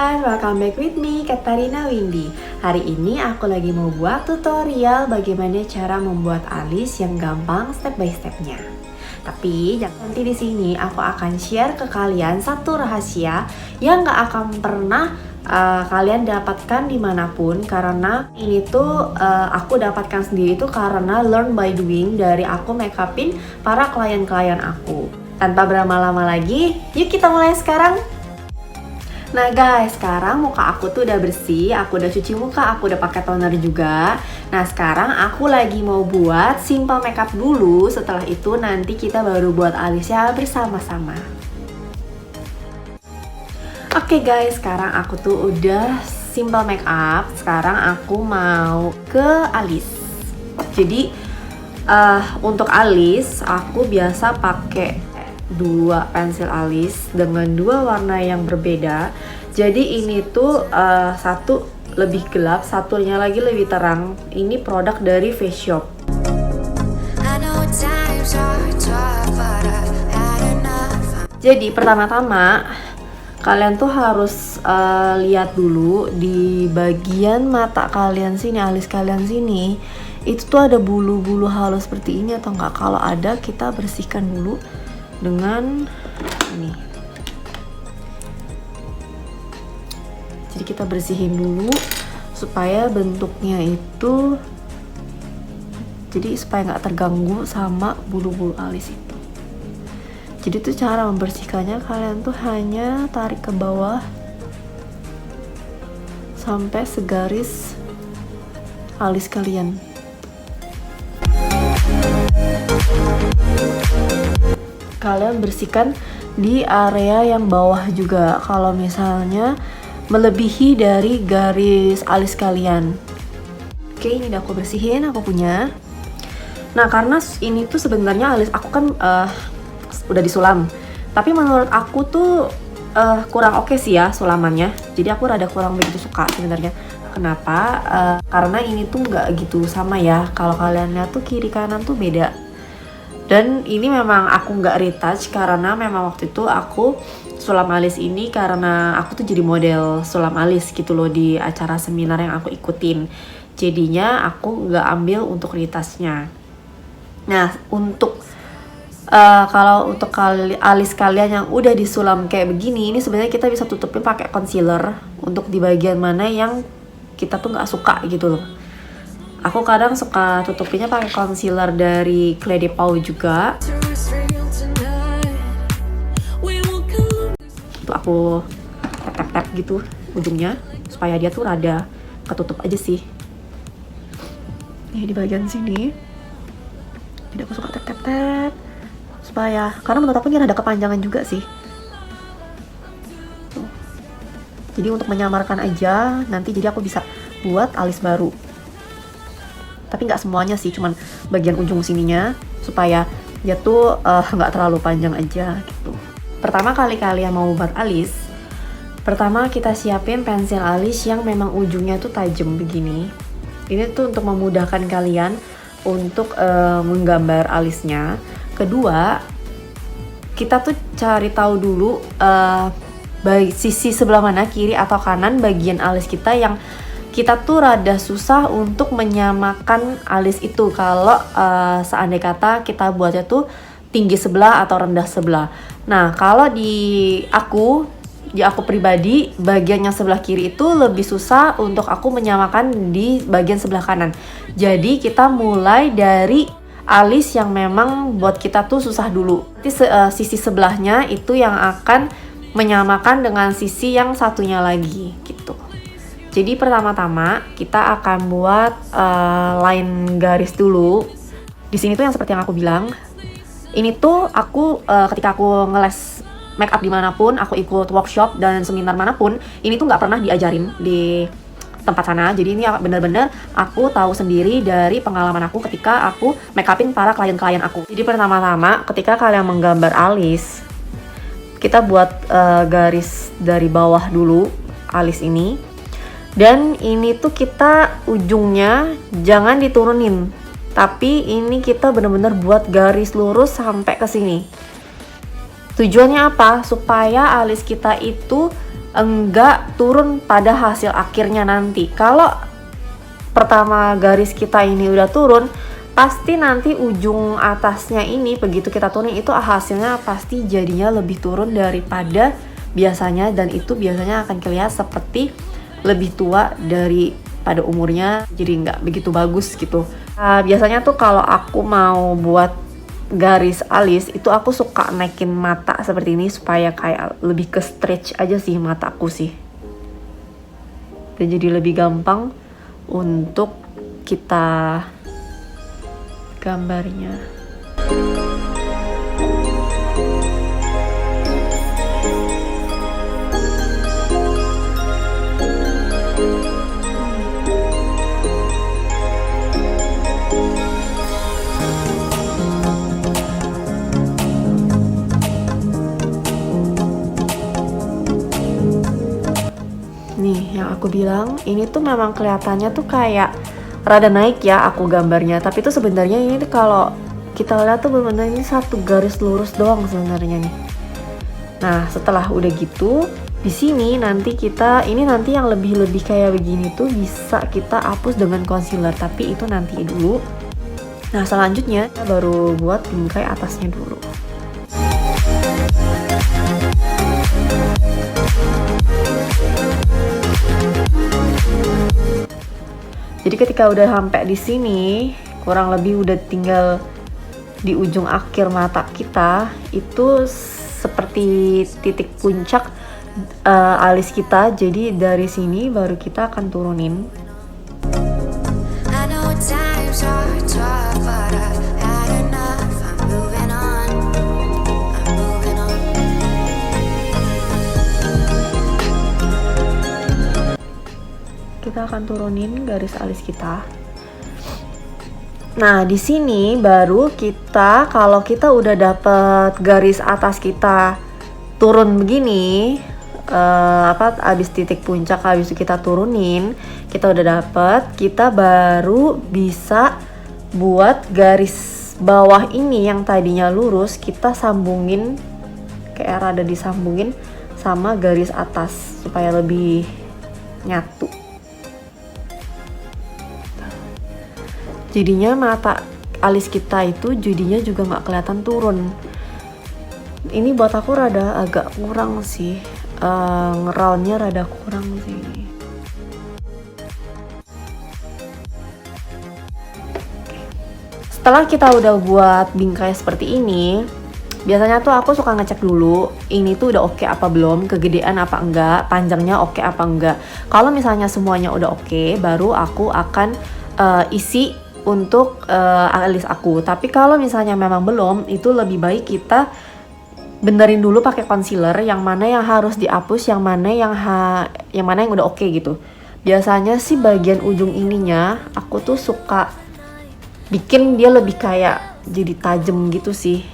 everyone, welcome back with me, Katarina Windy. Hari ini aku lagi mau buat tutorial bagaimana cara membuat alis yang gampang step by stepnya. Tapi nanti di sini aku akan share ke kalian satu rahasia yang gak akan pernah kalian dapatkan dimanapun, karena ini tuh aku dapatkan sendiri tuh karena learn by doing dari aku make upin para klien-klien aku. Tanpa berlama-lama lagi, yuk kita mulai sekarang. Nah guys, sekarang muka aku tuh udah bersih, aku udah cuci muka, aku udah pakai toner juga. Nah sekarang aku lagi mau buat simple makeup dulu, setelah itu nanti kita baru buat alisnya bersama-sama. Oke guys, sekarang aku tuh udah simple makeup, sekarang aku mau ke alis. Jadi untuk alis aku biasa pakai dua pensil alis dengan dua warna yang berbeda. Jadi ini tuh satu lebih gelap, satunya lagi lebih terang. Ini produk dari Face Shop. Jadi pertama-tama kalian tuh harus lihat dulu di bagian mata kalian sini, alis kalian sini, itu tuh ada bulu-bulu halus seperti ini atau enggak. Kalau ada, kita bersihkan dulu dengan ini. Jadi kita bersihin dulu supaya bentuknya itu, jadi supaya nggak terganggu sama bulu-bulu alis itu. Jadi tuh cara membersihkannya, kalian tuh hanya tarik ke bawah sampai segaris alis kalian. Kalian bersihkan di area yang bawah juga kalau misalnya melebihi dari garis alis kalian. Oke, ini udah aku bersihin, aku punya. Nah karena ini tuh sebenarnya alis aku kan udah disulam, tapi menurut aku tuh kurang oke sih ya sulamannya. Jadi aku rada kurang begitu suka sebenarnya. Kenapa? Karena ini tuh nggak gitu sama ya. Kalau kalian lihat tuh kiri kanan tuh beda. Dan ini memang aku nggak retouch karena memang waktu itu aku sulam alis ini karena aku tuh jadi model sulam alis gitu loh di acara seminar yang aku ikutin. Jadinya aku nggak ambil untuk retouchnya. Nah untuk kalau untuk alis kalian yang udah disulam kayak begini, ini sebenarnya kita bisa tutupin pakai concealer untuk di bagian mana yang kita tuh nggak suka gitu loh. Aku kadang suka tutupinnya pakai concealer dari Clé de Peau juga. Itu aku tap-tap gitu ujungnya supaya dia tuh rada ketutup aja sih. Nih di bagian sini. Jadi aku suka tap-tap supaya, karena menurut aku ini rada kepanjangan juga sih. Jadi untuk menyamarkan aja, nanti jadi aku bisa buat alis baru. Tapi nggak semuanya sih, cuman bagian ujung sininya supaya dia tuh nggak terlalu panjang aja gitu. Pertama kali kalian mau buat alis, pertama kita siapin pensil alis yang memang ujungnya tuh tajam begini. Ini tuh untuk memudahkan kalian untuk menggambar alisnya. Kedua, kita tuh cari tahu dulu sisi sebelah mana, kiri atau kanan bagian alis kita yang kita tuh rada susah untuk menyamakan alis itu kalau seandainya kata kita buatnya tuh tinggi sebelah atau rendah sebelah. Nah kalau di aku pribadi, bagian yang sebelah kiri itu lebih susah untuk aku menyamakan di bagian sebelah kanan. Jadi kita mulai dari alis yang memang buat kita tuh susah dulu. Nanti sisi sebelahnya itu yang akan menyamakan dengan sisi yang satunya lagi gitu. Jadi pertama-tama kita akan buat line garis dulu. Di sini tuh yang seperti yang aku bilang, ini tuh aku ketika aku ngeles make up dimanapun, aku ikut workshop dan seminar manapun, ini tuh nggak pernah diajarin di tempat sana. Jadi ini bener-bener aku tahu sendiri dari pengalaman aku ketika aku make upin para klien-klien aku. Jadi pertama-tama ketika kalian menggambar alis, kita buat garis dari bawah dulu alis ini. Dan ini tuh kita ujungnya jangan diturunin, tapi ini kita bener-bener buat garis lurus sampai ke sini. Tujuannya apa? Supaya alis kita itu enggak turun pada hasil akhirnya nanti. Kalau pertama garis kita ini udah turun, pasti nanti ujung atasnya ini begitu kita turunin itu hasilnya pasti jadinya lebih turun daripada biasanya, dan itu biasanya akan kelihatan seperti lebih tua daripada umurnya, jadi nggak begitu bagus gitu. Biasanya tuh kalau aku mau buat garis alis itu aku suka naikin mata seperti ini supaya kayak lebih ke stretch aja sih mataku sih, dan jadi lebih gampang untuk kita gambarnya. Nih, yang aku bilang ini tuh memang kelihatannya tuh kayak rada naik ya aku gambarnya, tapi tuh sebenarnya ini tuh kalau kita lihat tuh benar-benar ini satu garis lurus doang sebenarnya nih. Nah, setelah udah gitu, di sini nanti kita ini nanti yang lebih kayak begini tuh bisa kita hapus dengan concealer, tapi itu nanti dulu. Nah, selanjutnya kita baru buat bingkai atasnya dulu. Jadi ketika udah sampai di sini, kurang lebih udah tinggal di ujung akhir mata kita, itu seperti titik puncak alis kita. Jadi dari sini baru kita akan turunin. Kita akan turunin garis alis kita. Nah, di sini baru kita, kalau kita udah dapet garis atas kita turun begini, abis titik puncak, habis itu kita turunin, kita udah dapet, kita baru bisa buat garis bawah ini yang tadinya lurus, kita sambungin, kayak rada disambungin sama garis atas supaya lebih nyatu. Jadinya mata alis kita itu jadinya juga nggak kelihatan turun. Ini buat aku rada agak kurang sih, ngeroundnya rada kurang sih. Setelah kita udah buat bingkai seperti ini, biasanya tuh aku suka ngecek dulu ini tuh udah oke apa belum, kegedean apa enggak, panjangnya oke apa enggak. Kalau misalnya semuanya udah oke, baru aku akan isi untuk alis aku. Tapi kalau misalnya memang belum, itu lebih baik kita benerin dulu pakai concealer, yang mana yang harus dihapus, yang mana yang udah oke gitu. Biasanya sih bagian ujung ininya aku tuh suka bikin dia lebih kayak jadi tajam gitu sih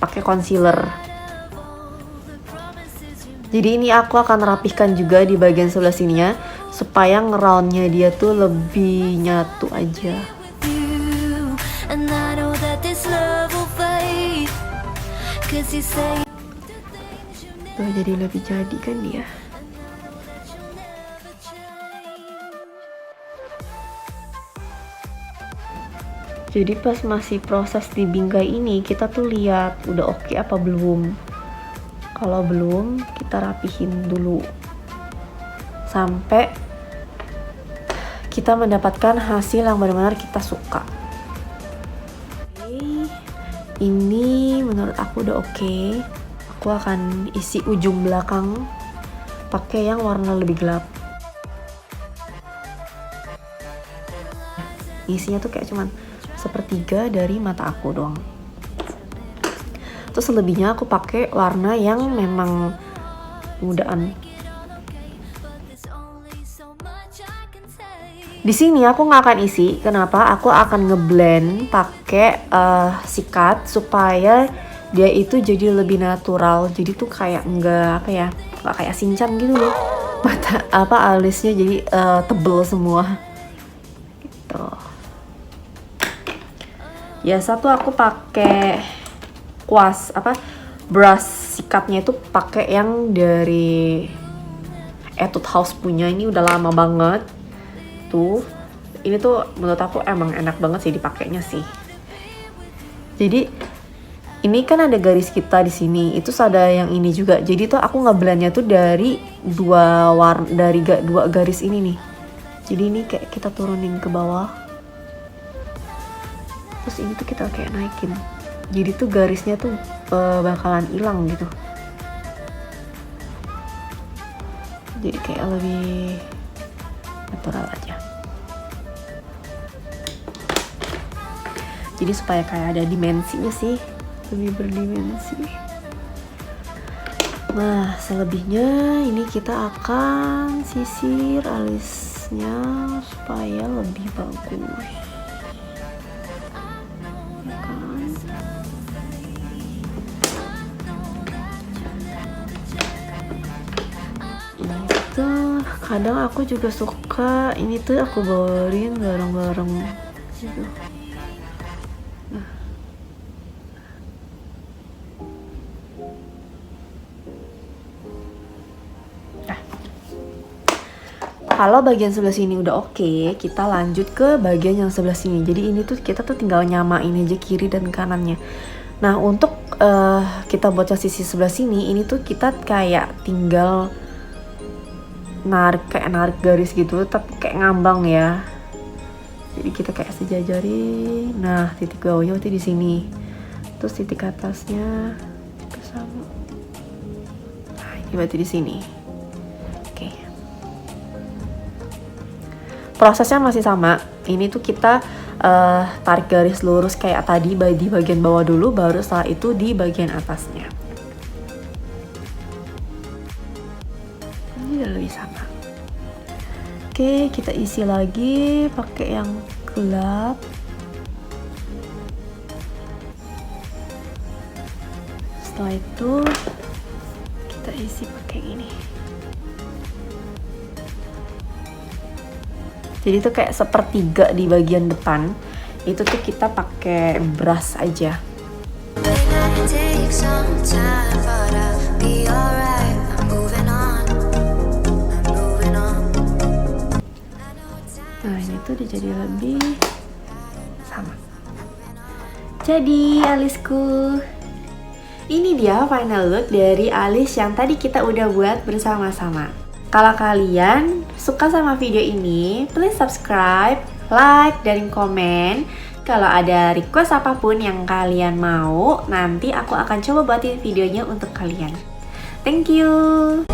pakai concealer. Jadi ini aku akan rapihkan juga di bagian sebelah sininya supaya ngeroundnya dia tuh lebih nyatu aja. Tuh jadi lebih jadi kan dia. Jadi pas masih proses di bingkai ini, kita tuh lihat udah oke apa belum. Kalau belum, kita rapihin dulu sampai kita mendapatkan hasil yang benar-benar kita suka. Ini menurut aku udah oke. Aku akan isi ujung belakang pakai yang warna lebih gelap. Isinya tuh kayak cuman sepertiga dari mata aku doang. Terus selebihnya aku pakai warna yang memang mudaan. Di sini aku nggak akan isi. Kenapa? Aku akan ngeblend pakai sikat supaya dia itu jadi lebih natural. Jadi tuh kayak nggak kayak Shinchan gitu loh. Mata alisnya jadi tebel semua. Gitu. Biasa tuh aku pakai brush sikatnya itu pakai yang dari Etude House punya, ini udah lama banget. Tuh, ini tuh menurut aku emang enak banget sih dipakainya sih. Jadi ini kan ada garis kita di sini, itu ada yang ini juga. Jadi tuh aku ngeblendnya tuh dari dua garis ini nih. Jadi ini kayak kita turunin ke bawah. Terus ini tuh kita kayak naikin. Jadi tuh garisnya tuh bakalan hilang gitu. Jadi kayak lebih natural aja. Jadi supaya kayak ada dimensinya sih, lebih berdimensi. Nah, selebihnya ini kita akan sisir alisnya supaya lebih bagus. Kadang aku juga suka ini tuh aku bawain bareng-bareng gitu. Kalau bagian sebelah sini udah oke, kita lanjut ke bagian yang sebelah sini. Jadi ini tuh kita tuh tinggal nyamain aja kiri dan kanannya. Nah, untuk kita buat yang sisi sebelah sini, ini tuh kita kayak tinggal narik garis gitu, tapi kayak ngambang ya. Jadi kita kayak sejajarin. Nah, titik bawahnya itu di sini. Terus titik atasnya sama. Nah, ini berarti di sini. Oke. Prosesnya masih sama. Ini tuh kita tarik garis lurus kayak tadi di bagian bawah dulu, baru setelah itu di bagian atasnya. Ini udah lebih sama. Oke, kita isi lagi pakai yang gelap. Setelah itu kita isi pakai ini. Jadi itu kayak sepertiga di bagian depan. Itu tuh kita pakai brush aja. Nah, ini tuh udah jadi lebih sama. Jadi alisku, ini dia final look dari alis yang tadi kita udah buat bersama-sama. Kalau kalian suka sama video ini, please subscribe, like, dan komen. Kalau ada request apapun yang kalian mau, nanti aku akan coba buatin videonya untuk kalian. Thank you!